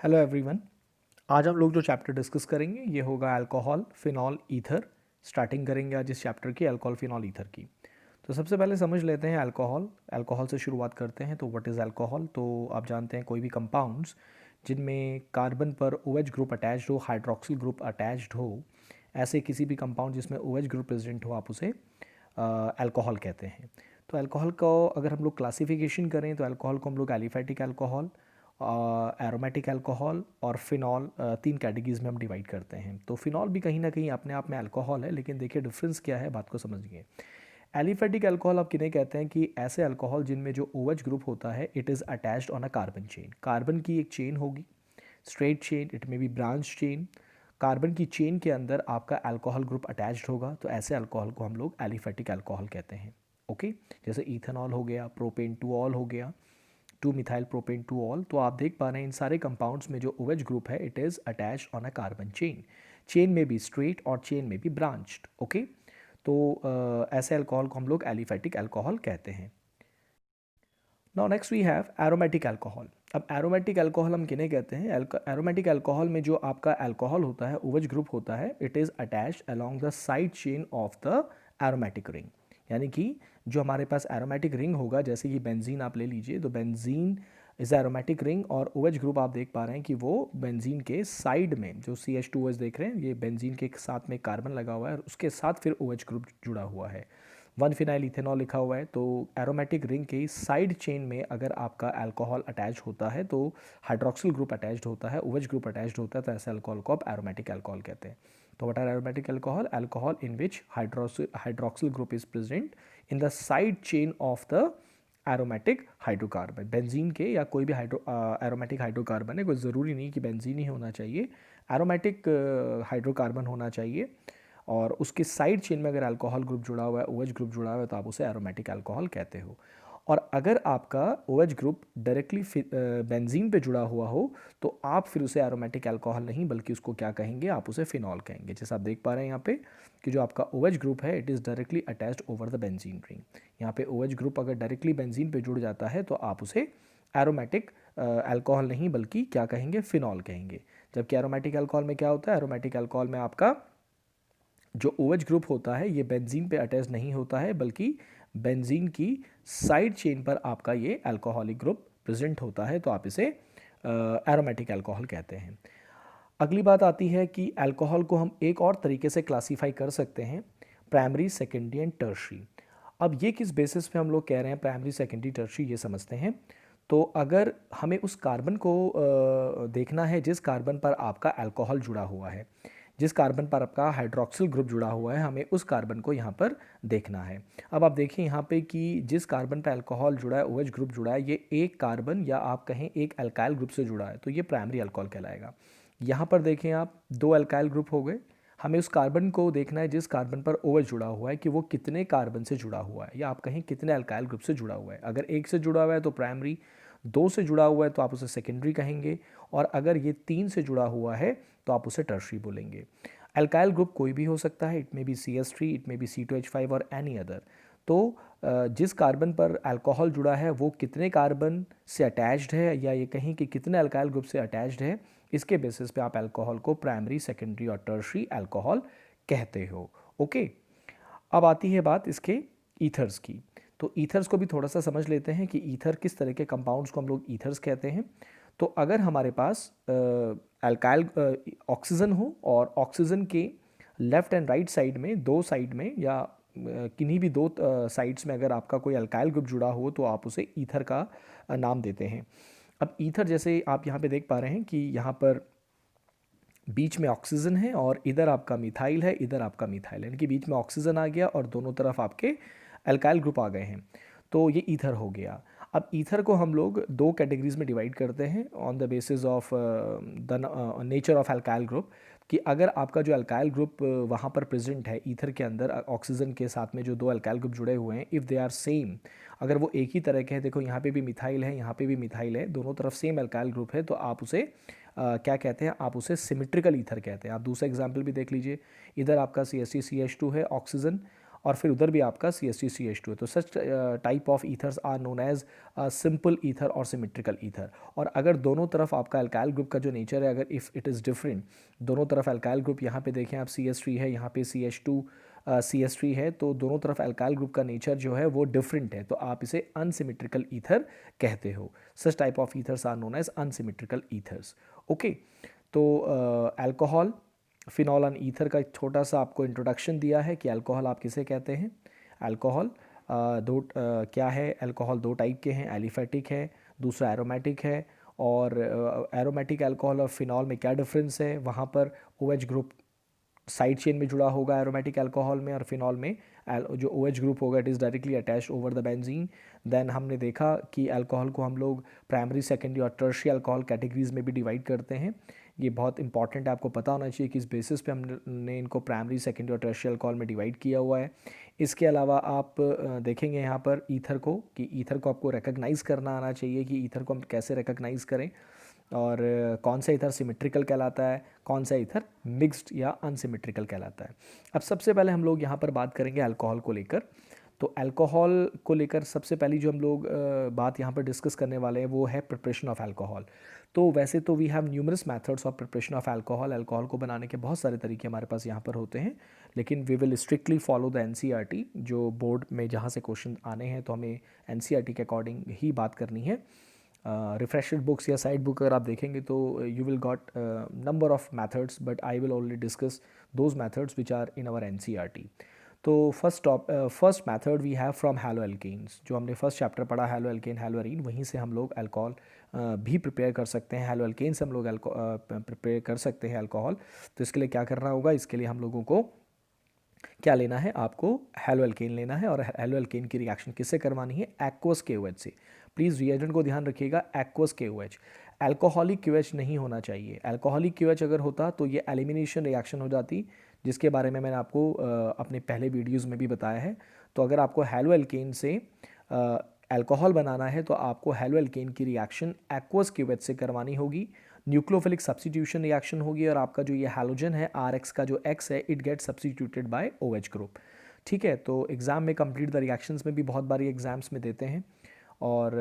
Hello everyone. आज हम लोग जो चैप्टर डिस्कस करेंगे ये होगा अल्कोहल, फिनॉल, ईथर। स्टार्टिंग करेंगे आज इस चैप्टर की अल्कोहल, फिनॉल, ईथर की। तो सबसे पहले समझ लेते हैं अल्कोहल। अल्कोहल से शुरुआत करते हैं। तो व्हाट इज़ अल्कोहल? तो आप जानते हैं कोई भी कंपाउंड्स जिनमें कार्बन पर OH ग्रुप अटैच्ड हो, हाइड्रोक्सिल ग्रुप अटैच्ड हो, ऐसे किसी भी कंपाउंड जिसमें OH ग्रुप प्रेजेंट हो, आप उसे अल्कोहल कहते हैं। तो अल्कोहल को अगर हम लोग क्लासिफिकेशन करें तो अल्कोहल को हम लोग एलिफैटिक अल्कोहल, एरोमेटिक अल्कोहल और फिनॉल, तीन कैटेगरीज में हम डिवाइड करते हैं। तो फिनॉल भी कहीं ना कहीं अपने आप में अल्कोहल है, लेकिन देखिए डिफरेंस क्या है, बात को समझिए। एलिफैटिक अल्कोहल आप किन्हें कहते हैं कि ऐसे अल्कोहल जिनमें जो OH ग्रुप होता है it is attached on a carbon chain. Carbon की एक चेन होगी, स्ट्रेट चेन, इट में बी ब्रांच चेन। कार्बन की चेन के अंदर आपका अल्कोहल ग्रुप अटैच्ड होगा, तो ऐसे अल्कोहल को हम लोग एलिफैटिक अल्कोहल कहते हैं। ओके, जैसे इथेनॉल हो गया, प्रोपेन टू ऑल हो गया, 2 मिथाइल प्रोपेन टू ऑल। तो आप देख पा रहे हैं इन सारे कंपाउंड्स में जो OH ग्रुप है it is attached on a carbon chain. Chain में भी स्ट्रेट और चेन में भी ब्रांच्ड। ओके, तो ऐसे अल्कोहल को हम लोग एलिफैटिक अल्कोहल कहते हैं। Now next we have aromatic alcohol. अब एरोमेटिक अल्कोहल हम किन्हें कहते हैं? एरोमेटिक अल्कोहल में जो आपका अल्कोहल होता है, OH ग्रुप होता है, it is attached along the side chain of the aromatic ring. यानी कि जो हमारे पास एरोमेटिक रिंग होगा, जैसे कि बेंजीन आप ले लीजिए, तो बेंजीन इज़ एरोमेटिक रिंग और OH ग्रुप आप देख पा रहे हैं कि वो बेंजीन के साइड में जो CH2OH देख रहे हैं, ये बेंजीन के साथ में कार्बन लगा हुआ है और उसके साथ फिर OH ग्रुप जुड़ा हुआ है। 1 फिनाइल इथेनॉल लिखा हुआ है। तो एरोमेटिक रिंग के साइड चेन में अगर आपका अल्कोहल अटैच होता है तो हाइड्रोक्सिल ग्रुप अटैच्ड होता है, OH ग्रुप अटैच्ड होता है, तो ऐसे अल्कोहल को आप एरोमेटिक अल्कोहल कहते हैं। तो what are aromatic alcohol? Alcohol in which hydroxyl group is present in the side chain of the aromatic hydrocarbon. Benzene के या कोई भी एरोमेटिक हाइड्रोकार्बन है, कोई ज़रूरी नहीं कि बेंजीन ही होना चाहिए, एरोमेटिक हाइड्रोकार्बन होना चाहिए और उसके साइड चेन में अगर अल्कोहल ग्रुप जुड़ा हुआ है, OH ग्रुप जुड़ा हुआ है, तो आप उसे एरोमेटिक अल्कोहल कहते हो। और अगर आपका OH ग्रुप डायरेक्टली बेंजीन पे जुड़ा हुआ हो तो आप फिर उसे एरोमेटिक अल्कोहल नहीं बल्कि उसको क्या कहेंगे? आप उसे फिनॉल कहेंगे। जैसे आप देख पा रहे हैं यहाँ पे कि जो आपका OH ग्रुप है it is directly attached over the benzene ring. यहाँ पे OH ग्रुप अगर डायरेक्टली बेंजीन पे जुड़ जाता है तो आप उसे एरोमेटिक अल्कोहल नहीं बल्कि क्या कहेंगे? फिनॉल कहेंगे। जबकि एरोमेटिक अल्कोहल में क्या होता है? एरोमेटिक अल्कोहल में आपका जो OH ग्रुप होता है ये बेंजीन पे अटैच नहीं होता है बल्कि बेंजीन की साइड चेन पर आपका ये अल्कोहलिक ग्रुप प्रेजेंट होता है, तो आप इसे एरोमेटिक अल्कोहल कहते हैं। अगली बात आती है कि अल्कोहल को हम एक और तरीके से क्लासीफाई कर सकते हैं, प्राइमरी, सेकेंडरी एंड टर्शरी। अब ये किस बेसिस पे हम लोग कह रहे हैं प्राइमरी, सेकेंडरी, टर्शरी, ये समझते हैं। तो अगर हमें उस कार्बन को देखना है जिस कार्बन पर आपका अल्कोहल जुड़ा हुआ है, जिस कार्बन पर आपका हाइड्रोक्सिल ग्रुप जुड़ा हुआ है, हमें उस कार्बन को यहाँ पर देखना है। अब आप देखिए यहाँ पे कि जिस कार्बन पर अल्कोहल जुड़ा है, OH ग्रुप जुड़ा है, ये एक कार्बन या आप कहें एक अल्काइल ग्रुप से जुड़ा है, तो ये प्राइमरी अल्कोहल कहलाएगा। यहाँ पर देखें आप, दो अल्काइल ग्रुप हो गए। हमें उस कार्बन को देखना है जिस कार्बन पर OH जुड़ा हुआ है कि वो कितने कार्बन से जुड़ा हुआ है या आप कहें कितने अल्काइल ग्रुप से जुड़ा हुआ है। अगर एक से जुड़ा हुआ है तो प्राइमरी, दो से जुड़ा हुआ है तो आप उसे सेकेंडरी कहेंगे, और अगर ये तीन से जुड़ा हुआ है तो आप उसे टर्शरी बोलेंगे। अल्काइल ग्रुप कोई भी हो सकता है, it may be CH3, it may be C2H5 और एनी अदर। तो जिस कार्बन पर अल्कोहल जुड़ा है वो कितने कार्बन से अटैच्ड है या ये कहीं कि कितने अल्काइल ग्रुप से अटैच्ड है, इसके बेसिस पे आप अल्कोहल को प्राइमरी, सेकेंडरी और टर्शरी अल्कोहल कहते हो। ओके, अब आती है बात इसके ईथर्स की। तो ईथर्स को भी थोड़ा सा समझ लेते हैं कि ईथर किस तरह के कंपाउंड्स को हम लोग ईथर्स कहते हैं। तो अगर हमारे पास अल्काइल ऑक्सीजन हो और ऑक्सीजन के लेफ्ट एंड राइट साइड में, दो साइड में या किन्हीं भी दो साइड्स में अगर आपका कोई अल्काइल ग्रुप जुड़ा हो तो आप उसे ईथर का नाम देते हैं। अब ईथर जैसे आप यहाँ पे देख पा रहे हैं कि यहाँ पर बीच में ऑक्सीजन है और इधर आपका मिथाइल है, इधर आपका मिथाइल है, यानी कि बीच में ऑक्सीजन आ गया और दोनों तरफ आपके अल्काइल ग्रुप आ गए हैं, तो ये ईथर हो गया। अब ईथर को हम लोग दो कैटेगरीज में डिवाइड करते हैं on the basis of the nature of alkyl group, कि अगर आपका जो अल्काइल ग्रुप वहाँ पर प्रेजेंट है ईथर के अंदर ऑक्सीजन के साथ में जो दो अल्काइल ग्रुप जुड़े हुए हैं, इफ़ दे आर सेम, अगर वो एक ही तरह के हैं, देखो यहाँ पे भी मिथाइल है, यहाँ पे भी मिथाइल है, दोनों तरफ सेम अल्काइल ग्रुप है, तो आप उसे क्या कहते हैं? आप उसे सिमेट्रिकल ईथर कहते हैं। आप दूसरा एग्जाम्पल भी देख लीजिए, इधर आपका CH3CH2 है ऑक्सीजन और फिर उधर भी आपका CH3CH2 है। तो such type of ethers are known as simple ether और सिमेट्रिकल ईथर। और अगर दोनों तरफ आपका अल्काइल ग्रुप का जो नेचर है, अगर इफ़ इट इज़ डिफरेंट, दोनों तरफ अल्काइल ग्रुप, यहाँ पे देखें आप CH3 है, यहाँ पे CH2 CH3 है, तो दोनों तरफ अल्काइल ग्रुप का नेचर जो है वो डिफरेंट है, तो आप इसे अनसिमेट्रिकल ईथर कहते हो। Such type of ethers are known as unsymmetrical ethers. Okay, तो अल्कोहल, फिनॉल एंड ईथर का एक छोटा सा आपको इंट्रोडक्शन दिया है कि अल्कोहल आप किसे कहते हैं। अल्कोहल क्या है, अल्कोहल दो टाइप के हैं, एलिफेटिक है, दूसरा एरोमेटिक है। और एरोमेटिक अल्कोहल और फिनॉल में क्या डिफरेंस है, वहाँ पर OH ग्रुप साइड चेन में जुड़ा होगा एरोमेटिक अल्कोहल में, और फिनॉल में जो OH ग्रुप होगा it is directly attached over the benzene. Then हमने देखा कि अल्कोहल को हम लोग प्राइमरी, सेकेंडरी और टर्शियरी अल्कोहल कैटेगरीज में भी डिवाइड करते हैं। ये बहुत इंपॉर्टेंट है, आपको पता होना चाहिए कि इस बेसिस पे हमने इनको प्राइमरी, सेकेंडरी और टर्शियरी अल्कोहल में डिवाइड किया हुआ है। इसके अलावा आप देखेंगे यहाँ पर ईथर को, कि ईथर को आपको रिकग्नाइज़ करना आना चाहिए कि ईथर को हम कैसे रिकग्नाइज़ करें, और कौन सा ईथर सिमेट्रिकल कहलाता है, कौन सा ईथर मिक्स्ड या अनसिमेट्रिकल कहलाता है। अब सबसे पहले हम लोग यहाँ पर बात करेंगे अल्कोहल को लेकर। तो अल्कोहल को लेकर सबसे पहली जो हम लोग बात यहाँ पर डिस्कस करने वाले हैं वो है प्रिपरेशन ऑफ अल्कोहल। तो वैसे तो we have numerous methods of preparation of alcohol. Alcohol को बनाने के बहुत सारे तरीके हमारे पास यहाँ पर होते हैं, लेकिन we will strictly follow the NCERT। जो बोर्ड में जहाँ से क्वेश्चन आने हैं तो हमें NCERT के अकॉर्डिंग ही बात करनी है। रिफ्रेशर बुक्स या साइड बुक अगर आप देखेंगे तो you will got number of methods, but I will only discuss those methods which are in our NCERT। तो first method we have from halo alkanes. जो हमने फर्स्ट चैप्टर पढ़ा halo alkane haloarene, वहीं से हम लोग अल्कोहल भी prepare कर सकते हैं। हैलो एल्केन से हम लोग प्रिपेयर कर सकते हैं अल्कोहल। तो इसके लिए क्या करना होगा, इसके लिए हम लोगों को क्या लेना है, आपको हैलो एल्केन लेना है। और हैलो एल्केन की रिएक्शन किससे करवानी है, एक्वस KOH से। प्लीज़ रिएजेंट को ध्यान रखिएगा, एक्वस KOH। अल्कोहलिक KOH नहीं होना चाहिए। अल्कोहलिक KOH अगर होता तो ये एलिमिनेशन रिएक्शन हो जाती, जिसके बारे में मैंने आपको अपने पहले वीडियोज़ में भी बताया है। तो अगर आपको हैलो एल्केन से अल्कोहल बनाना है तो आपको हैलो एल्केन की रिएक्शन एक्वस KOH से करवानी होगी। न्यूक्लियोफिलिक सब्स्टिट्यूशन रिएक्शन होगी, और आपका जो ये हैलोजन है RX का जो X है, it get substituted by OH group. ठीक है, तो एग्ज़ाम में कंप्लीट द रिएक्शंस में भी बहुत बारी एग्जाम्स में देते हैं, और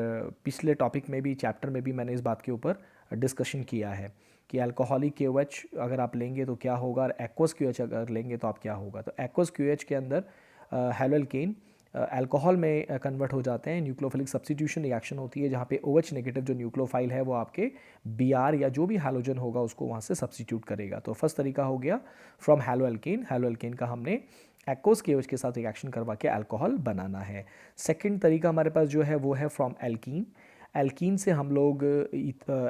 पिछले टॉपिक में भी, चैप्टर में भी मैंने इस बात के ऊपर डिस्कशन किया है कि अल्कोहलिक KOH अगर आप लेंगे तो क्या होगा, और एक्वस KOH अगर लेंगे तो आप क्या होगा। तो एक्वस KOH के अंदर हैलो एल्केन अल्कोहल में कन्वर्ट हो जाते हैं। न्यूक्लियोफिलिक सब्स्टिट्यूशन रिएक्शन होती है, जहाँ पे OH नेगेटिव जो न्यूक्लियोफाइल है वो आपके Br या जो भी हैलोजन होगा उसको वहाँ से सब्स्टिट्यूट करेगा। तो फर्स्ट तरीका हो गया from halo alkane. Halo alkane का हमने एक्वस KOH के साथ रिएक्शन करवा के अल्कोहल बनाना है। सेकेंड तरीका हमारे पास जो है वो है फ्रॉम एल्कीन। एल्कीन से हम लोग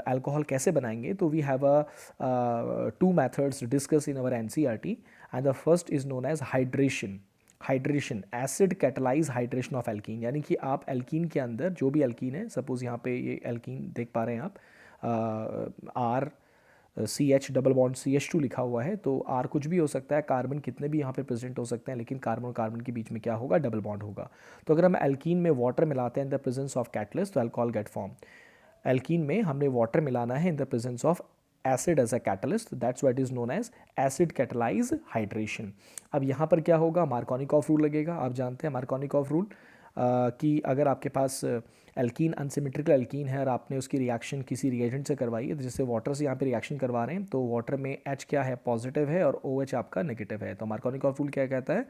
अल्कोहल कैसे बनाएंगे, तो we have two methods discuss in our NCERT, and the first is known as hydration, acid catalyse hydration of alkene. यानी कि आप एल्कीन के अंदर जो भी एल्कीन है, सपोज यहाँ पे ये एल्कीन देख पा रहे हैं आप, CH डबल बॉन्ड CH2 लिखा हुआ है, तो R कुछ भी हो सकता है, कार्बन कितने भी यहाँ पे प्रेजेंट हो सकते हैं, लेकिन कार्बन और कार्बन के बीच में क्या होगा, डबल बॉन्ड होगा। तो अगर हम एल्कीन में वाटर मिलाते हैं in the presence of catalyst, तो अल्कोहल गेट फॉर्म। एल्कीन में हमने वाटर मिलाना है in the presence of acid as a catalyst, that's what is known as acid catalyse hydration. अब यहाँ पर क्या होगा, मार्कोनिकॉफ रूल लगेगा। आप जानते हैं मार्कोनिकॉफ रूल कि अगर आपके पास एल्कीन अनसिमेट्रिकल एल्कीन है और आपने उसकी रिएक्शन किसी रिएजेंट से करवाई है, तो जैसे वाटर से यहाँ पे रिएक्शन करवा रहे हैं, तो वाटर में H क्या है, पॉजिटिव है, और OH आपका नेगेटिव है। तो मार्कोनिकॉफ रूल क्या कहता है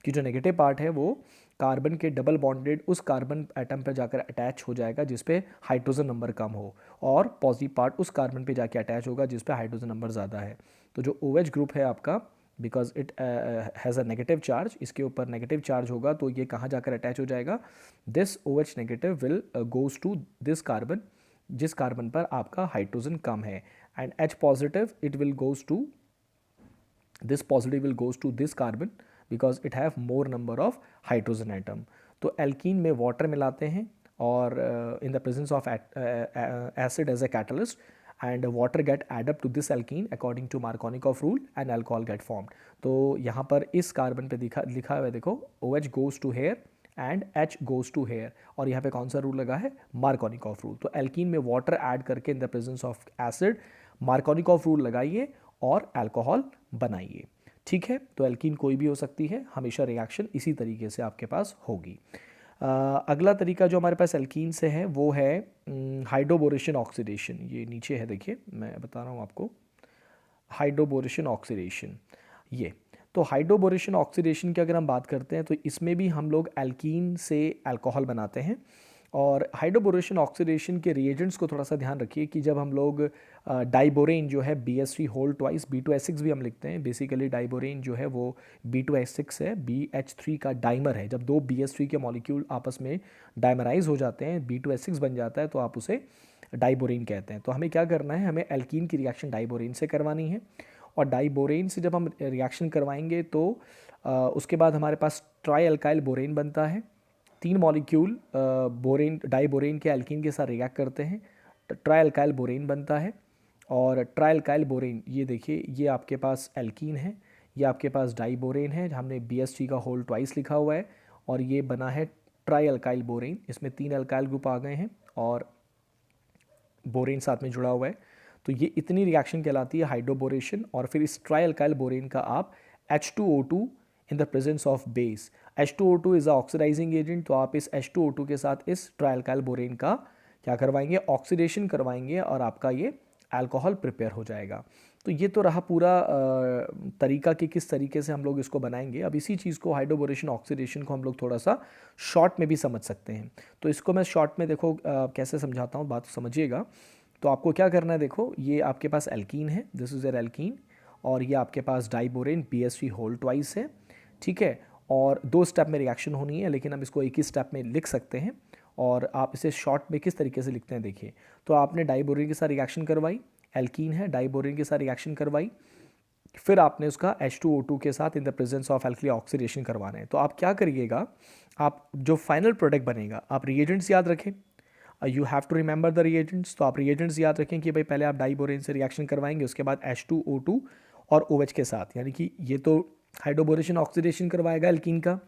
कि जो नेगेटिव पार्ट है वो कार्बन के डबल बॉन्डेड उस कार्बन एटम पर जाकर अटैच हो जाएगा जिस पे हाइड्रोजन नंबर कम हो, और पॉजिटिव पार्ट उस कार्बन पे जाके अटैच होगा जिस पे हाइड्रोजन नंबर ज़्यादा है। तो जो OH ग्रुप है आपका, because it has a negative charge, इसके ऊपर नेगेटिव चार्ज होगा, तो ये कहाँ जाकर अटैच हो जाएगा, this OH negative will goes to this carbon, जिस कार्बन पर आपका हाइड्रोजन कम है, and H positive it will goes to this positive will goes to this carbon because it have more number of hydrogen atom। तो alkene में water मिलाते हैं, और in the presence of acid as a catalyst, and water get add up to this alkene according to Markovnikov rule, and alcohol get formed। तो यहाँ पर इस carbon पे लिखा हुआ है, देखो OH goes to here and H goes to here, और यहाँ पे कौन सा रूल लगा है, मार्कोनिकॉफ रूल। तो एल्कीन में वाटर ऐड करके इन the presence of acid Markovnikov rule लगाइए और अल्कोहल बनाइए। ठीक है, तो एल्कीन कोई भी हो सकती है, हमेशा रिएक्शन इसी तरीके से आपके पास होगी। अगला तरीका जो हमारे पास एल्कीन से है वो है हाइड्रोबोरेशन ऑक्सीडेशन। ये नीचे है, देखिए मैं बता रहा हूँ आपको, हाइड्रोबोरेशन ऑक्सीडेशन। ये तो हाइड्रोबोरेशन ऑक्सीडेशन की अगर हम बात करते हैं तो इसमें भी हम लोग एल्कीन से अल्कोहल बनाते हैं। और हाइड्रोबोरेशन ऑक्सीडेशन के रिएजेंट्स को थोड़ा सा ध्यान रखिए कि जब हम लोग डाइबोरेन जो है BH3 होल ट्वाइस, B2H6 भी हम लिखते हैं, बेसिकली डाइबोरेन जो है वो B2H6 है, BH3 का डाइमर है। जब दो BH3 के मॉलिक्यूल आपस में डाइमराइज हो जाते हैं, B2H6 बन जाता है, तो आप उसे डाइबोरेन कहते हैं। तो हमें क्या करना है, हमें एल्कीन की रिएक्शन डाइबोरेन से करवानी है। और डाइबोरेन से जब हम रिएक्शन करवाएंगे तो उसके बाद हमारे पास ट्राई अल्काइल बोरेन बनता है। 3 मॉलिक्यूल बोरेन डाइबोरेन के एल्कीन के साथ रिएक्ट करते हैं, ट्राई अल्काइल बोरेन बनता है। और ट्राई अल्काइल बोरेन, ये देखिए, ये आपके पास एल्कीन है, ये आपके पास डाइबोरेन है, हमने BH3 का होल ट्वाइस लिखा हुआ है, और ये बना है ट्राई अल्काइल बोरेन। इसमें 3 अल्काइल ग्रुप आ गए हैं और बोरेन साथ में जुड़ा हुआ है। तो ये इतनी रिएक्शन कहलाती है हाइड्रोबोरेशन। और फिर इस ट्राई अल्काइल बोरेन का आप H2O2 in the presence of base, H2O2 is a oxidizing agent, तो आप इस H2O2 के साथ इस ट्राई अल्काइल बोरेन का क्या करवाएंगे, ऑक्सीडेशन करवाएंगे, और आपका ये अल्कोहल प्रिपेयर हो जाएगा। तो ये तो रहा पूरा तरीका कि किस तरीके से हम लोग इसको बनाएंगे। अब इसी चीज़ को, हाइड्रोबोरेशन ऑक्सीडेशन को, हम लोग थोड़ा सा शॉर्ट में भी समझ सकते हैं। तो इसको मैं शॉर्ट में देखो कैसे समझाता हूँ, बात समझिएगा। तो आपको क्या करना है, देखो ये आपके पास एल्कीन है, दिस इज एन एल्कीन, और ये आपके पास डाइबोरेन BH3 होल ट्वाइस है, ठीक है। और 2 स्टेप में रिएक्शन होनी है, लेकिन हम इसको एक ही स्टेप में लिख सकते हैं। और आप इसे शॉर्ट में किस तरीके से लिखते हैं, देखिए। तो आपने डाइबोरेन के साथ रिएक्शन करवाई, एल्कीन है, डाइबोरेन के साथ रिएक्शन करवाई, फिर आपने उसका H2O2 के साथ इन the presence of alkali oxidation करवाना है। तो आप क्या करिएगा, आप जो फाइनल प्रोडक्ट बनेगा, आप रिएजेंट्स याद रखें, you have to remember the reagents. तो आप रिएजेंट्स याद रखें कि भाई पहले आप डाइबोरेन से रिएक्शन करवाएंगे, उसके बाद H2O2 और OH के साथ, यानी कि ये तो हाइड्रोबोरेशन ऑक्सीडेशन करवाएगा एल्कीन का,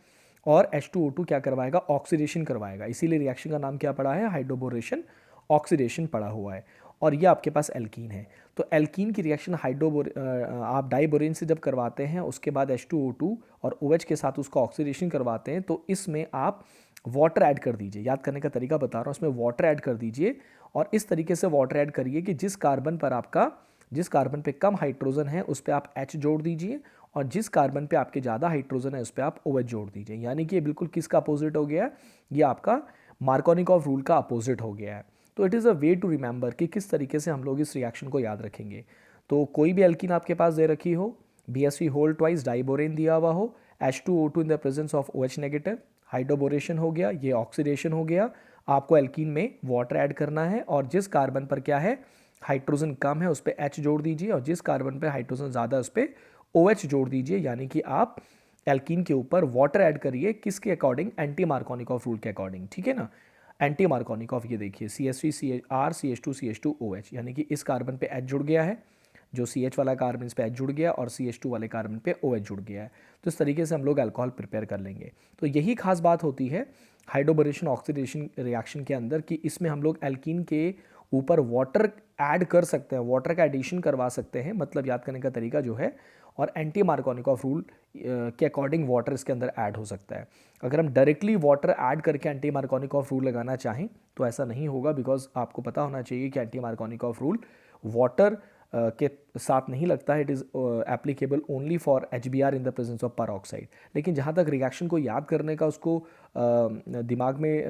और H2O2 क्या करवाएगा, ऑक्सीडेशन करवाएगा। इसीलिए रिएक्शन का नाम क्या पड़ा है, हाइड्रोबोरेशन ऑक्सीडेशन पड़ा हुआ है। और ये आपके पास एल्कीन है। तो एल्कीन की रिएक्शन आप डाइबोरेन से जब करवाते हैं, उसके बाद H2O2 और OH के साथ उसका ऑक्सीडेशन करवाते हैं, तो इसमें आप वाटर ऐड कर दीजिए। याद करने का तरीका बता रहा हूँ, इसमें वाटर ऐड कर दीजिए, और इस तरीके से वाटर ऐड करिए कि जिस कार्बन पे कम हाइड्रोजन है उस पर आप H जोड़ दीजिए, और जिस कार्बन पे आपके ज़्यादा हाइड्रोजन है उस पर आप OH जोड़ दीजिए। यानी कि ये बिल्कुल किसका अपोजिट हो गया है, ये आपका मार्कोनिकॉफ रूल का अपोजिट हो गया है। तो it is a way to remember कि किस तरीके से हम लोग इस रिएक्शन को याद रखेंगे। तो कोई भी एल्कीन आपके पास दे रखी हो, BH3 होल ट्वाइस डाइबोरेन दिया हुआ हो, H2O2 in the presence of OH negative, hydroboration हो गया, ये ऑक्सीडेशन हो गया। आपको एल्कीन में वाटर ऐड करना है, और जिस कार्बन पर क्या है, हाइड्रोजन कम है, उस पर H जोड़ दीजिए, और जिस कार्बन पर हाइड्रोजन ज़्यादा है उस पर OH जोड़ दीजिए। यानी कि आप एल्कीन के ऊपर वाटर ऐड करिए, किसके अकॉर्डिंग, एंटी मार्कोनिकॉफ रूल के अकॉर्डिंग, ठीक है ना। एंटी मार्कोनिकॉफ, ये देखिए CH3CR CH2CH2OH, यानी कि इस कार्बन पे H जुड़ गया है, जो CH वाला कार्बन इस पे H जुड़ गया, और CH2 वाले कार्बन पे OH जुड़ गया है। तो इस तरीके से हम लोग अल्कोहल प्रिपेयर कर लेंगे। तो यही खास बात होती है हाइड्रोबोरेशन ऑक्सीडेशन रिएक्शन के अंदर, कि इसमें हम लोग एल्कीन के ऊपर वाटर ऐड कर सकते हैं, वाटर का एडिशन करवा सकते हैं, मतलब याद करने का तरीका जो है। और एंटी मार्कोनिकॉफ रूल के अकॉर्डिंग वाटर इसके अंदर ऐड हो सकता है। अगर हम डायरेक्टली वाटर ऐड करके एंटी मार्कोनिकॉफ रूल लगाना चाहें तो ऐसा नहीं होगा, बिकॉज आपको पता होना चाहिए कि एंटी मार्कोनिकॉफ रूल वाटर के साथ नहीं लगता है, it is applicable only for HBr in the presence of peroxide. लेकिन जहाँ तक रिएक्शन को याद करने का, उसको दिमाग में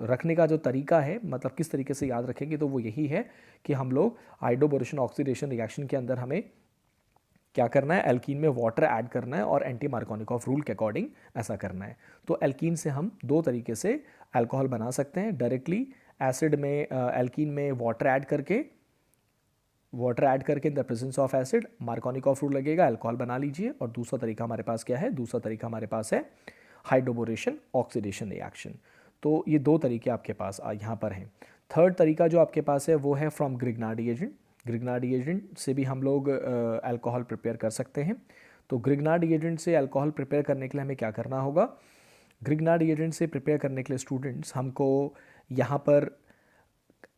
रखने का जो तरीका है, मतलब किस तरीके से याद रखेंगे, तो वो यही है कि हम लोग हाइड्रोबोरेशन ऑक्सीडेशन रिएक्शन के अंदर हमें क्या करना है, एल्कीन में वाटर ऐड करना है, और एंटी मार्कोनिकॉफ रूल के अकॉर्डिंग ऐसा करना है। तो एल्कीन से हम 2 तरीके से अल्कोहल बना सकते हैं, डायरेक्टली एसिड में एल्कीन में वाटर ऐड करके इन the presence of acid Markovnikov rule लगेगा, अल्कोहल बना लीजिए। और दूसरा तरीका हमारे पास क्या है, दूसरा तरीका हमारे पास है हाइड्रोबोरेशन ऑक्सीडेशन रिएक्शन। तो ये 2 तरीके आपके पास यहाँ पर हैं। थर्ड तरीका जो आपके पास है वो है फ्रॉम ग्रिग्नार्डी एजेंट। ग्रिग्नार्डी एजेंट से भी हम लोग अल्कोहल प्रिपेयर कर सकते हैं। तो ग्रिग्नार्डी एजेंट से अल्कोहल प्रिपेयर करने के लिए हमें क्या करना होगा, ग्रिग्नार्डी एजेंट से प्रिपेयर करने के लिए स्टूडेंट्स हमको यहाँ पर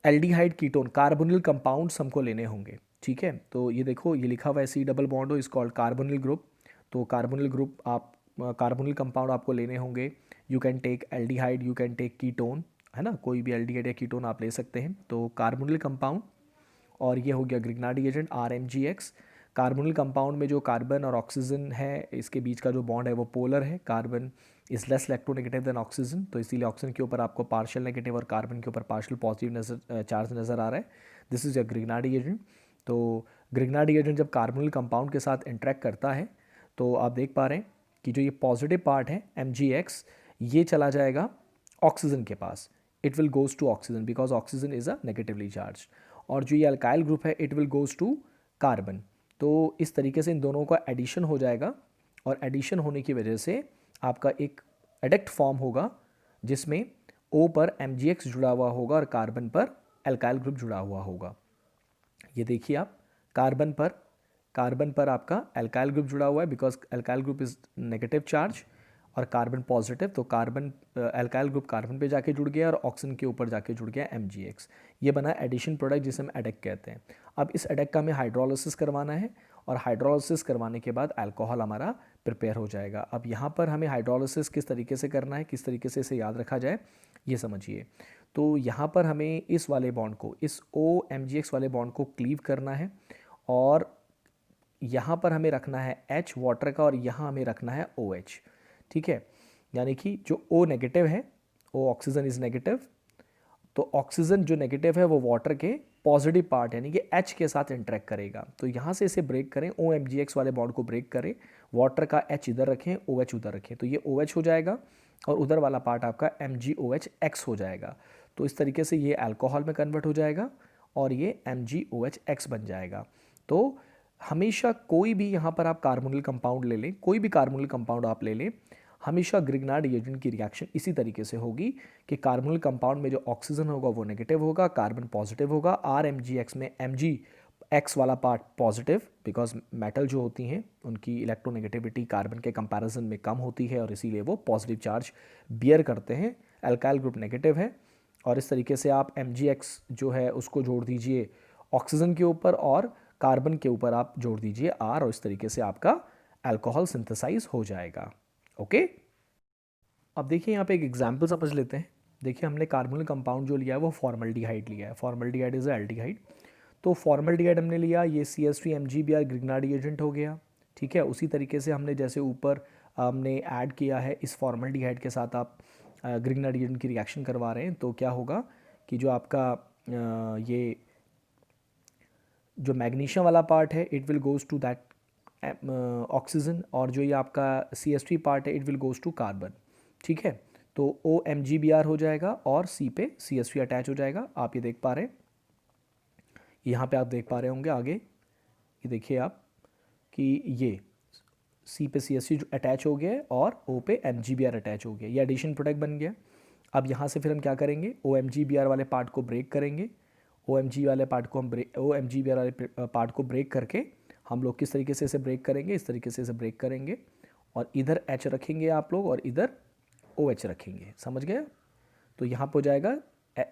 एल्डिहाइड कीटोन कार्बोनिल कंपाउंड्स हमको लेने होंगे, ठीक है, तो ये देखो ये लिखा हुआ है C double bond O is called carbonyl group. तो कार्बोनिल ग्रुप आप कार्बोनिल कंपाउंड आपको लेने होंगे। You can take aldehyde, you can take ketone, है ना, कोई भी एल्डिहाइड या कीटोन आप ले सकते हैं। तो कार्बोनिल कंपाउंड, और ये हो गया ग्रिग्नार्डी एजेंट RMGX। कार्बोनिल कंपाउंड में जो कार्बन और ऑक्सीजन है इसके बीच का जो बॉन्ड है वो पोलर है। Carbon is less electronegative than oxygen, तो इसीलिए ऑक्सीजन के ऊपर आपको पार्शियल नेगेटिव और कार्बन के ऊपर पार्शियल पॉजिटिव चार्ज नज़र आ रहा है। This is a Grignard agent. तो ग्रिग्नार्डी एजेंट जब कार्बोनिल कंपाउंड के साथ इंटरेक्ट करता है तो आप देख पा रहे हैं कि जो ये पॉजिटिव पार्ट है MgX, ये चला जाएगा ऑक्सीजन के पास। It will goes to oxygen because oxygen is a negatively charge. और जो ये अल्काइल ग्रुप है it will goes to carbon. तो इस तरीके से इन दोनों का एडिशन हो जाएगा, और एडिशन होने की वजह से आपका एक एडेक्ट फॉर्म होगा जिसमें O पर MgX जुड़ा हुआ होगा और कार्बन पर अल्काइल ग्रुप जुड़ा हुआ होगा। ये देखिए आप, कार्बन पर आपका अल्काइल ग्रुप जुड़ा हुआ है because alkyl group is negative charge और कार्बन पॉजिटिव। तो कार्बन अल्काइल ग्रुप कार्बन पे जाके जुड़ गया और ऑक्सीजन के ऊपर जाके जुड़ गया MgX। ये बना एडिशन प्रोडक्ट जिसे हम एडेक कहते हैं। अब इस एडेक का हमें हाइड्रोलिसिस करवाना है, और हाइड्रोलिसिस करवाने के बाद अल्कोहल हमारा प्रिपेयर हो जाएगा। अब यहाँ पर हमें हाइड्रोलिसिस किस तरीके से करना है, किस तरीके से इसे याद रखा जाए, ये समझिए। तो यहाँ पर हमें इस वाले बॉन्ड को, इस OMgX वाले बॉन्ड को क्लीव करना है, और यहाँ पर हमें रखना है H वाटर का, और यहाँ हमें रखना है OH। ठीक है, यानी कि जो O नेगेटिव है, O ऑक्सीजन इज नेगेटिव, तो ऑक्सीजन जो नेगेटिव है वो वाटर के पॉजिटिव पार्ट यानी कि H के साथ इंटरेक्ट करेगा। तो यहाँ से इसे ब्रेक करें, OMgX वाले बॉन्ड को ब्रेक करें, वाटर का H इधर रखें, OH उधर रखें, तो ये OH हो जाएगा और उधर वाला पार्ट आपका MgOHX हो जाएगा। तो इस तरीके से ये अल्कोहल में कन्वर्ट हो जाएगा और ये MgOHX बन जाएगा। तो हमेशा कोई भी यहाँ पर आप कार्बोनिल कंपाउंड ले लें, कोई भी कार्बोनिल कंपाउंड आप ले लें, हमेशा ग्रिग्नार्ड एजेंट की रिएक्शन इसी तरीके से होगी कि कार्बोनिल कंपाउंड में जो ऑक्सीजन होगा वो नेगेटिव होगा, कार्बन पॉजिटिव होगा। RMgX में MgX वाला पार्ट पॉजिटिव, बिकॉज मेटल जो होती हैं उनकी इलेक्ट्रोनेगेटिविटी कार्बन के कंपैरिजन में कम होती है और इसीलिए वो पॉजिटिव चार्ज बियर करते हैं। अल्काइल ग्रुप नेगेटिव है, और इस तरीके से आप MgX जो है उसको जोड़ दीजिए ऑक्सीजन के ऊपर और कार्बन के ऊपर आप जोड़ दीजिए R, और इस तरीके से आपका अल्कोहल सिंथेसाइज हो जाएगा। ओके, अब देखिए यहाँ पे एक एग्जांपल समझ लेते हैं। देखिए हमने कार्बोनिल कंपाउंड जो लिया है वो फॉर्मल्डिहाइड लिया है। Formaldehyde is aldehyde. तो फॉर्मल्डिहाइड हमने लिया, ये CH3 MgBr ग्रिग्नार्डी एजेंट हो गया। ठीक है, उसी तरीके से हमने जैसे ऊपर हमने ऐड किया है इस फॉर्मल्डिहाइड के साथ आप ग्रिग्नार्डी एजेंट की रिएक्शन करवा रहे हैं, तो क्या होगा कि जो आपका ये जो मैग्नीशियम वाला पार्ट है it will goes to that oxygen, और जो ये आपका CH3 पार्ट है it will goes to carbon. ठीक है, तो OMgBr हो जाएगा और C पे CH3 अटैच हो जाएगा। आप ये देख पा रहे हैं, यहाँ पे आप देख पा रहे होंगे आगे, ये देखिए आप कि ये C पे CH3 अटैच हो गया है और O पे MgBr अटैच हो गया, ये एडिशन प्रोडक्ट बन गया। अब यहाँ से फिर हम क्या करेंगे, OMgBr वाले पार्ट को ब्रेक करेंगे। OMgBr वाले पार्ट को ब्रेक करके हम लोग किस तरीके से इसे ब्रेक करेंगे, इस तरीके से इसे ब्रेक करेंगे, और इधर H रखेंगे आप लोग और इधर OH रखेंगे। समझ गए? तो यहाँ पर हो जाएगा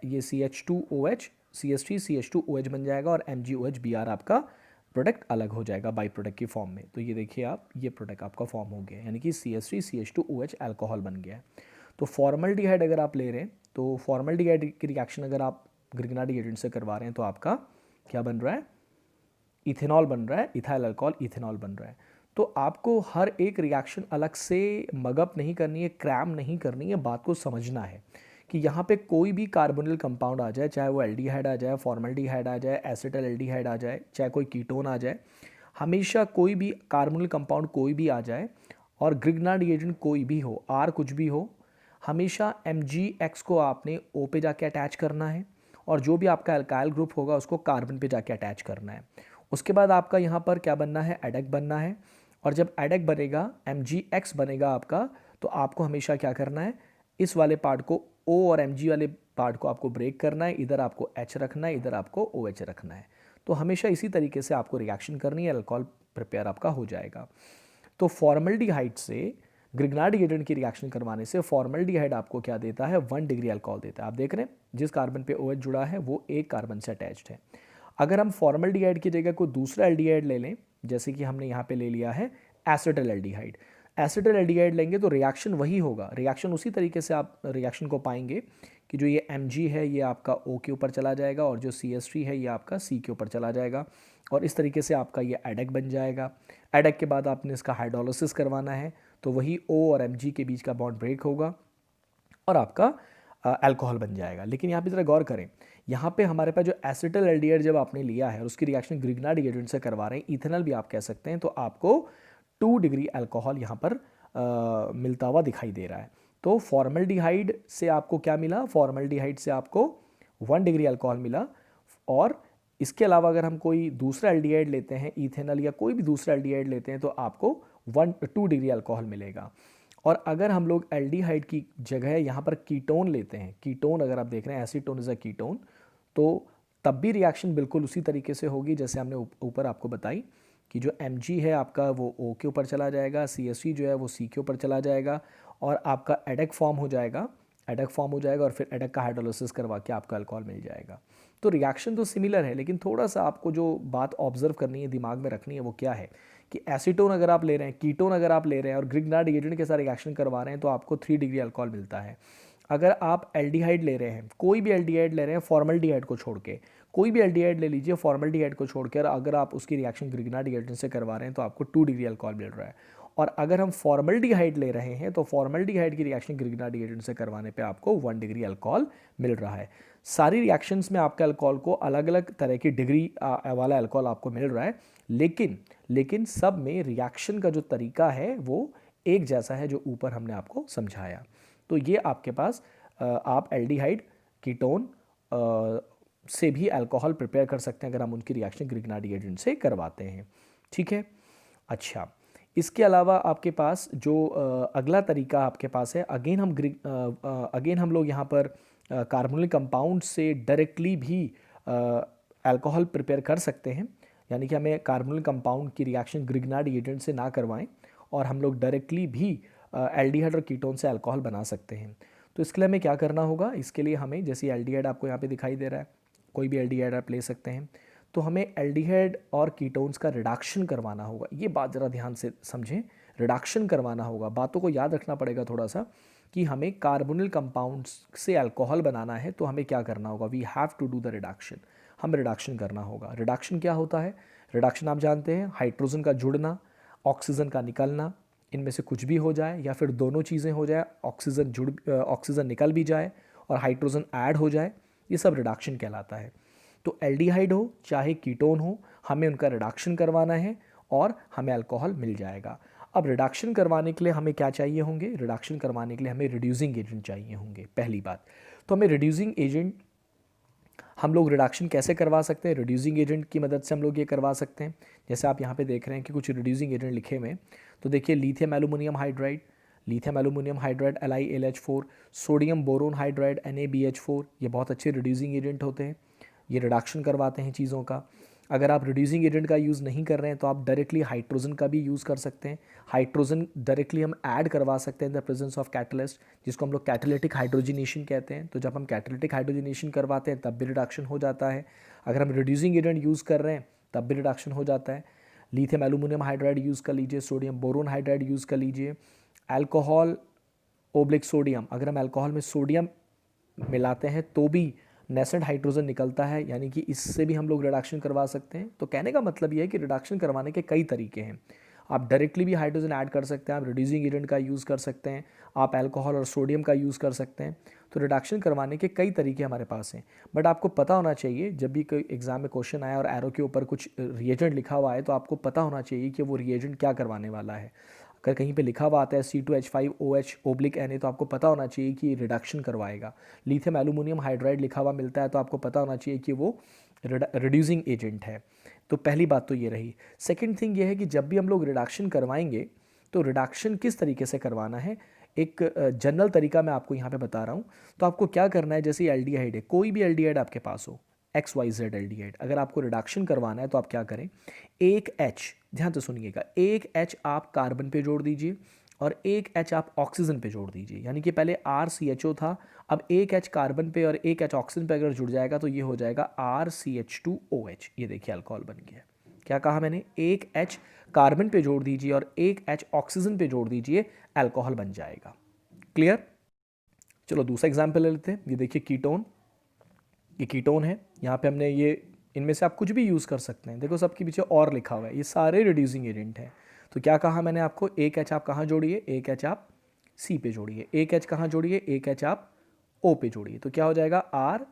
ये CH2OH CH3 CH2OH बन जाएगा और MgOHBr आपका प्रोडक्ट अलग हो जाएगा बाई प्रोडक्ट की फॉर्म में। तो ये देखिए आप, ये प्रोडक्ट आपका फॉर्म हो गया, यानी कि CH3 CH2OH अल्कोहल बन गया है। तो फॉर्मल्डिहाइड अगर आप ले रहे हैं, तो फॉर्मल्डिहाइड की रिएक्शन अगर आप ग्रिग्नार्डी एजेंट से करवा रहे हैं तो आपका क्या बन रहा है, इथेनॉल बन रहा है, इथाइल अल्कोहल इथेनॉल बन रहा है। तो आपको हर एक रिएक्शन अलग से मगअप नहीं करनी है, क्रैम नहीं करनी है, बात को समझना है कि यहाँ पे कोई भी कार्बोनिल कंपाउंड आ जाए, चाहे वो एल्डिहाइड आ जाए, फॉर्मल्डिहाइड आ जाए, एसिटाइल एल्डिहाइड आ जाए, चाहे कोई कीटोन आ जाए, हमेशा कोई भी कार्बोनिल कंपाउंड कोई भी आ जाए और ग्रिग्नार्डी एजेंट कोई भी हो, R कुछ भी हो, हमेशा MgX को आपने O पे जाके अटैच करना है, और जो भी आपका अल्काइल ग्रुप होगा उसको कार्बन पे जाके अटैच करना है। उसके बाद आपका यहाँ पर क्या बनना है, एडेक बनना है, और जब एडेक बनेगा MgX बनेगा आपका, तो आपको हमेशा क्या करना है, इस वाले पार्ट को O और Mg वाले पार्ट को आपको ब्रेक करना है, इधर आपको H रखना है, इधर आपको OH रखना है। तो हमेशा इसी तरीके से आपको रिएक्शन करनी है, अल्कोहल प्रिपेयर आपका हो जाएगा। तो फॉर्मल्डिहाइड से ग्रिग्नार्डी एजेंट की रिएक्शन करवाने से फॉर्मल्डिहाइड आपको क्या देता है, 1 डिग्री अल्कोहल देता है। आप देख रहे हैं जिस कार्बन पे OH जुड़ा है वो एक कार्बन से अटैच्ड है। अगर हम फॉर्मल्डिहाइड की जगह कोई दूसरा एल्डिहाइड ले लें, जैसे कि हमने यहाँ पे ले लिया है एसिटल एल्डिहाइड, एसिटल एल्डिहाइड लेंगे तो रिएक्शन वही होगा, रिएक्शन उसी तरीके से आप रिएक्शन को पाएंगे कि जो ये Mg है ये आपका O के ऊपर चला जाएगा और जो CH3 है ये आपका C के ऊपर चला जाएगा और इस तरीके से आपका ये एडेक बन जाएगा। एडेक के बाद आपने इसका हाइड्रोलिसिस करवाना है तो वही O और Mg के बीच का बॉन्ड ब्रेक होगा और आपका अल्कोहल बन जाएगा। लेकिन यहाँ पे ज़रा गौर करें, यहाँ पे हमारे पास जो एसिटल एल्डिहाइड जब आपने लिया है और उसकी रिएक्शन ग्रिग्नार्ड एजेंट से करवा रहे हैं, इथेनॉल भी आप कह सकते हैं, तो आपको 2 डिग्री अल्कोहल यहाँ पर मिलता हुआ दिखाई दे रहा है। तो फॉर्मल्डिहाइड से आपको क्या मिला, फॉर्मल्डिहाइड से आपको 1 डिग्री अल्कोहल मिला और इसके अलावा अगर हम कोई दूसरा एल्डिहाइड लेते हैं, इथेनॉल या कोई भी दूसरा एल्डिहाइड लेते हैं, तो आपको 2 डिग्री अल्कोहल मिलेगा। और अगर हम लोग एल्डिहाइड की जगह यहाँ पर कीटोन लेते हैं, कीटोन अगर आप देख रहे हैं एसीटोन इज अ कीटोन, तो तब भी रिएक्शन बिल्कुल उसी तरीके से होगी जैसे हमने ऊपर आपको बताई कि जो Mg है आपका वो O के ऊपर चला जाएगा, CH3 जो है वो C के ऊपर चला जाएगा और आपका एडेक फॉर्म हो जाएगा, एडेक फॉर्म हो जाएगा और फिर एडेक का हाइड्रोलिसिस करवा के आपका अल्कोहल मिल जाएगा। तो रिएक्शन तो सिमिलर है, लेकिन थोड़ा सा आपको जो बात ऑब्जर्व करनी है, दिमाग में रखनी है, वो क्या है कि एसीटोन अगर आप ले रहे हैं, कीटोन अगर आप ले रहे हैं और ग्रिग्नार्ड एजेंट के साथ रिएक्शन करवा रहे हैं तो आपको 3 डिग्री अल्कोहल मिलता है। अगर आप एल्डिहाइड ले रहे हैं, कोई भी एल्डिहाइड ले रहे हैं फॉर्मल्डिहाइड को छोड़ के, कोई भी एल्डिहाइड ले लीजिए फॉर्मल्डिहाइड को छोड़कर, अगर आप उसकी रिएक्शन ग्रिग्नार्ड एजेंट से करवा रहे हैं तो आपको 2 डिग्री अल्कोहल मिल रहा है। और अगर हम फॉर्मल्डिहाइड ले रहे हैं तो फॉर्मल्डिहाइड की रिएक्शन ग्रिग्नार्ड एजेंट से करवाने पे आपको 1 डिग्री अल्कोहल मिल रहा है। सारी रिएक्शंस में आपके अल्कोहल को अलग अलग तरह की डिग्री वाला अल्कोहल आपको मिल रहा है, लेकिन सब में रिएक्शन का जो तरीका है वो एक जैसा है जो ऊपर हमने आपको समझाया। तो ये आपके पास आप एल्डिहाइड, कीटोन से भी अल्कोहल प्रिपेयर कर सकते हैं अगर हम उनकी रिएक्शन ग्रिग्नार्ड एजेंट से करवाते हैं। ठीक है। अच्छा, इसके अलावा आपके पास जो अगला तरीका आपके पास है, अगेन हम लोग यहाँ पर कार्बोनिक कंपाउंड से डायरेक्टली भी अल्कोहल प्रिपेयर कर सकते हैं, यानी कि हमें कार्बोनिक कंपाउंड की रिएक्शन ग्रिग्नार्ड एजेंट से ना करवाएं और हम लोग डायरेक्टली भी एल्डिहाइड और कीटोन से अल्कोहल बना सकते हैं। तो इसके लिए हमें क्या करना होगा, इसके लिए हमें जैसे एल्डिहाइड आपको यहाँ पे दिखाई दे रहा है, कोई भी एल्डिहाइड आप ले सकते हैं, तो हमें एल्डिहाइड और कीटोन्स का रिडक्शन करवाना होगा। ये बात ज़रा ध्यान से समझें, रिडक्शन करवाना होगा, बातों को याद रखना पड़ेगा थोड़ा सा कि हमें कार्बोनिल कंपाउंड्स से अल्कोहल बनाना है तो हमें क्या करना होगा, we have to do the reduction, हमें रिडक्शन करना होगा। रिडक्शन क्या होता है, रिडक्शन आप जानते हैं, हाइड्रोजन का जुड़ना, ऑक्सीजन का निकलना, इनमें से कुछ भी हो जाए या फिर दोनों चीज़ें हो जाए, ऑक्सीजन निकल भी जाए और हाइड्रोजन ऐड हो जाए, ये सब रिडक्शन कहलाता है। तो एल्डिहाइड हो चाहे कीटोन हो, हमें उनका रिडक्शन करवाना है और हमें अल्कोहल मिल जाएगा। अब रिडक्शन करवाने के लिए हमें क्या चाहिए होंगे, रिडक्शन करवाने के लिए हमें रिड्यूसिंग एजेंट चाहिए होंगे। पहली बात तो हमें रिड्यूसिंग एजेंट, हम लोग रिडक्शन कैसे करवा सकते हैं, रिड्यूसिंग एजेंट की मदद से हम लोग ये करवा सकते हैं। जैसे आप यहाँ पे देख रहे हैं कि कुछ रिड्यूसिंग एजेंट लिखे हुए हैं, तो देखिए lithium aluminium hydride, lithium aluminium hydride LiLH4, sodium boron hydride NaBH4, ये बहुत अच्छे रिड्यूसिंग एजेंट होते हैं, ये रिडक्शन करवाते हैं चीज़ों का। अगर आप रिड्यूसिंग एजेंट का यूज़ नहीं कर रहे हैं तो आप डायरेक्टली हाइड्रोजन का भी यूज़ कर सकते हैं। हाइड्रोजन डायरेक्टली हम ऐड करवा सकते हैं in the presence of catalyst, जिसको हम लोग कैटालिटिक हाइड्रोजनेशन कहते हैं। तो जब हम कैटालिटिक हाइड्रोजनेशन करवाते हैं तब भी रिडक्शन हो जाता है। अगर हम रिड्यूसिंग एजेंट यूज़ कर रहे हैं तब भी रिडक्शन हो जाता है। लिथियम एल्यूमिनियम हाइड्राइड यूज़ कर लीजिए, सोडियम बोरोन हाइड्राइड यूज़ कर लीजिए, अल्कोहल ओब्लिक सोडियम, अगर हम अल्कोहल में सोडियम मिलाते हैं तो भी नेसेंट हाइड्रोजन निकलता है, यानी कि इससे भी हम लोग रिडक्शन करवा सकते हैं। तो कहने का मतलब ये है कि रिडक्शन करवाने के कई तरीके हैं। आप डायरेक्टली भी हाइड्रोजन ऐड कर सकते हैं, आप रिड्यूसिंग एजेंट का यूज़ कर सकते हैं, आप अल्कोहल और सोडियम का यूज़ कर सकते हैं। तो रिडक्शन करवाने के कई तरीके हमारे पास हैं, बट आपको पता होना चाहिए जब भी कोई एग्जाम में क्वेश्चन आया और एरो के ऊपर कुछ रिएजेंट लिखा हुआ है तो आपको पता होना चाहिए कि वो रिएजेंट क्या करवाने वाला है। अगर कहीं पे लिखा हुआ आता है C2H5OH Na तो आपको पता होना चाहिए कि रिडक्शन करवाएगा। लिथियम एल्यूमिनियम हाइड्राइड लिखा हुआ मिलता है तो आपको पता होना चाहिए कि वो रिड्यूसिंग एजेंट है। तो पहली बात तो ये रही। सेकंड थिंग ये है कि जब भी हम लोग रिडक्शन करवाएंगे तो रिडक्शन किस तरीके से करवाना है, एक जनरल तरीका मैं आपको यहाँ पे बता रहा हूँ। तो आपको क्या करना है, जैसे एल्डिहाइड है, कोई भी एल्डिहाइड आपके पास हो, XYZ एल्डिहाइड, अगर आपको रिडक्शन करवाना है तो आप क्या करें, एक H, ध्यान से सुनिएगा, एक H आप कार्बन पे जोड़ दीजिए और एक H आप ऑक्सीजन पे जोड़ दीजिए, यानी कि पहले RCHO था, अब एक H कार्बन पे और एक H ऑक्सीजन पे अगर जुड़ जाएगा तो ये हो जाएगा RCH2OH। ये देखिए अल्कोहल बन गया। क्या कहा मैंने? एक H कार्बन पे जोड़ दीजिए और एक H ऑक्सीजन पे जोड़ दीजिए, अल्कोहल बन जाएगा। क्लियर? चलो दूसरा एग्जाम्पल ले लेते हैं। ये देखिए कीटोन, ये कीटोन है। यहाँ पे हमने ये, इनमें से आप कुछ भी यूज़ कर सकते हैं। देखो सबके पीछे और लिखा हुआ है, ये सारे रिड्यूसिंग एजेंट हैं। तो क्या कहा मैंने आपको? एक एच आप कहाँ जोड़िए? एक एच आप सी पे जोड़िए। एक एच कहाँ जोड़िए? एक एच आप ओ पे जोड़िए। तो क्या हो जाएगा? आर,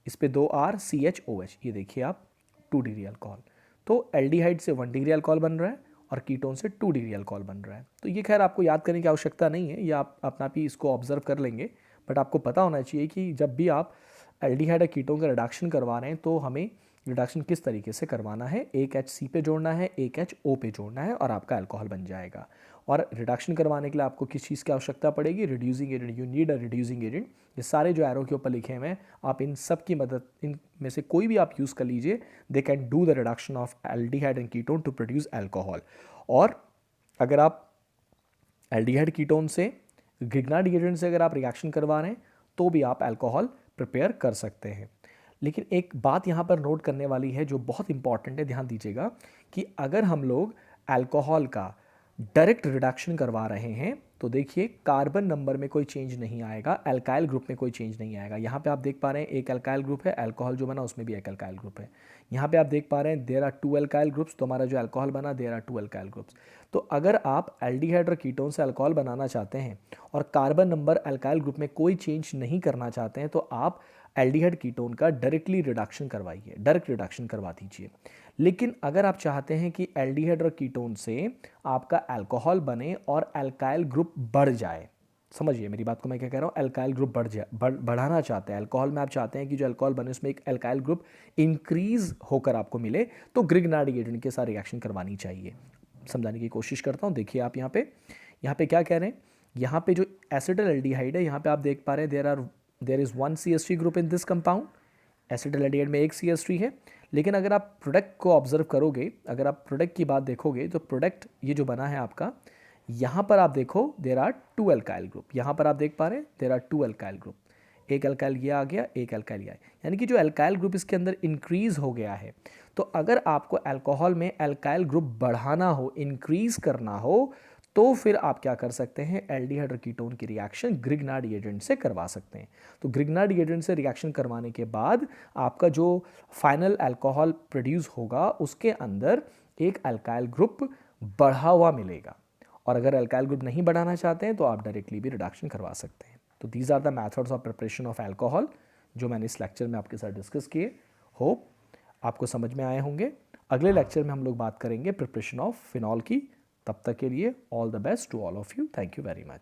इस पे 2 R CHOH। ये देखिए आप 2 डिग्री अल्कोहल। तो एल्डिहाइड से 1 डिग्री अल्कोहल बन रहा है और कीटोन से 2 डिग्री अल्कोहल बन रहा है। तो ये खैर आपको याद करने की आवश्यकता नहीं है, ये आप अपना भी इसको ऑब्जर्व कर लेंगे। बट आपको पता होना चाहिए कि जब भी आप एल्डिहाइड और कीटोन का रिडक्शन करवा रहे हैं तो हमें रिडक्शन किस तरीके से करवाना है। एक एच सी पे जोड़ना है, एक एच ओ पे जोड़ना है और आपका अल्कोहल बन जाएगा। और रिडक्शन करवाने के लिए आपको किस चीज़ की आवश्यकता पड़ेगी? Reducing agent. You need a reducing agent. ये सारे जो एरो के ऊपर लिखे हुए हैं, आप इन सब की मदद, इन में से कोई भी आप यूज़ कर लीजिए। They can do the reduction of aldehyde and ketone to produce alcohol. और अगर आप एल्डिहाइड कीटोन से ग्रिग्नार्ड एजेंट से अगर आप रिएक्शन करवा रहे हैं तो भी आप अल्कोहल प्रिपेयर कर सकते हैं। लेकिन एक बात यहाँ पर नोट करने वाली है जो बहुत इंपॉर्टेंट है, ध्यान दीजिएगा कि अगर हम लोग अल्कोहल का डायरेक्ट रिडक्शन करवा रहे हैं तो देखिए कार्बन नंबर में कोई चेंज नहीं आएगा, अल्काइल ग्रुप में कोई चेंज नहीं आएगा। यहाँ पे आप देख पा रहे हैं एक अल्काइल ग्रुप है, अल्कोहल जो बना उसमें भी एक अल्काइल ग्रुप है। यहाँ पे आप देख पा रहे हैं देयर आर 2 अल्काइल ग्रुप्स, तो हमारा जो अल्कोहल बना देयर आर 2 अल्काइल ग्रुप्स। तो अगर आप एल्डिहाइड और कीटोन से अल्कोहल बनाना चाहते हैं और कार्बन नंबर अल्काइल ग्रुप में कोई चेंज नहीं करना चाहते हैं तो आप एल्डिहाइड कीटोन का डायरेक्टली रिडक्शन करवाइए, डायरेक्ट रिडक्शन करवा दीजिए। लेकिन अगर आप चाहते हैं कि एल्डिहाइड और कीटोन से आपका अल्कोहल बने और अल्काइल ग्रुप बढ़ जाए, समझिए मेरी बात को मैं क्या कह रहा हूँ, अल्काइल ग्रुप बढ़ाना चाहते हैं अल्कोहल में, आप चाहते हैं कि जो अल्कोहल बने उसमें एक अल्काइल ग्रुप इंक्रीज होकर आपको मिले, तो ग्रिग्नार्ड एजेंट के साथ रिएक्शन करवानी चाहिए। समझाने की कोशिश करता हूँ। देखिए आप यहाँ पे क्या कह रहे हैं, यहाँ पे जो एसिटल एल्डिहाइड है, यहाँ पे आप देख पा रहे हैं there is 1 CH3 group in this compound. Acetyl aldehyde में एक CH3 है। लेकिन अगर आप प्रोडक्ट को ऑब्जर्व करोगे, अगर आप प्रोडक्ट की बात देखोगे तो प्रोडक्ट ये जो बना है आपका, यहाँ पर आप देखो देर आर 2 अल्काइल ग्रुप। यहाँ पर आप देख पा रहे हैं देर आर 2 अल्काइल ग्रुप। एक अल्काइल ये आ गया, एक अल्काइल ये आया, यानी कि जो अल्काइल ग्रुप इसके अंदर इंक्रीज हो गया है। तो अगर आपको अल्कोहल में अल्काइल ग्रुप बढ़ाना हो, इंक्रीज करना हो, तो फिर आप क्या कर सकते हैं, एल्डिहाइड और कीटोन की रिएक्शन ग्रिग्नार्ड एजेंट से करवा सकते हैं। तो ग्रिग्नार्ड एजेंट से रिएक्शन करवाने के बाद आपका जो फाइनल अल्कोहल प्रोड्यूस होगा उसके अंदर एक अल्काइल ग्रुप बढ़ा हुआ मिलेगा। और अगर अल्काइल ग्रुप नहीं बढ़ाना चाहते हैं तो आप डायरेक्टली भी रिडक्शन करवा सकते हैं। तो these are the methods of preparation of alcohol जो मैंने इस लेक्चर में आपके साथ डिस्कस किए। होप आपको समझ में आए होंगे। अगले लेक्चर में हम लोग बात करेंगे प्रिपरेशन ऑफ फिनॉल की। तब तक के लिए all the best to all of you. Thank you very much.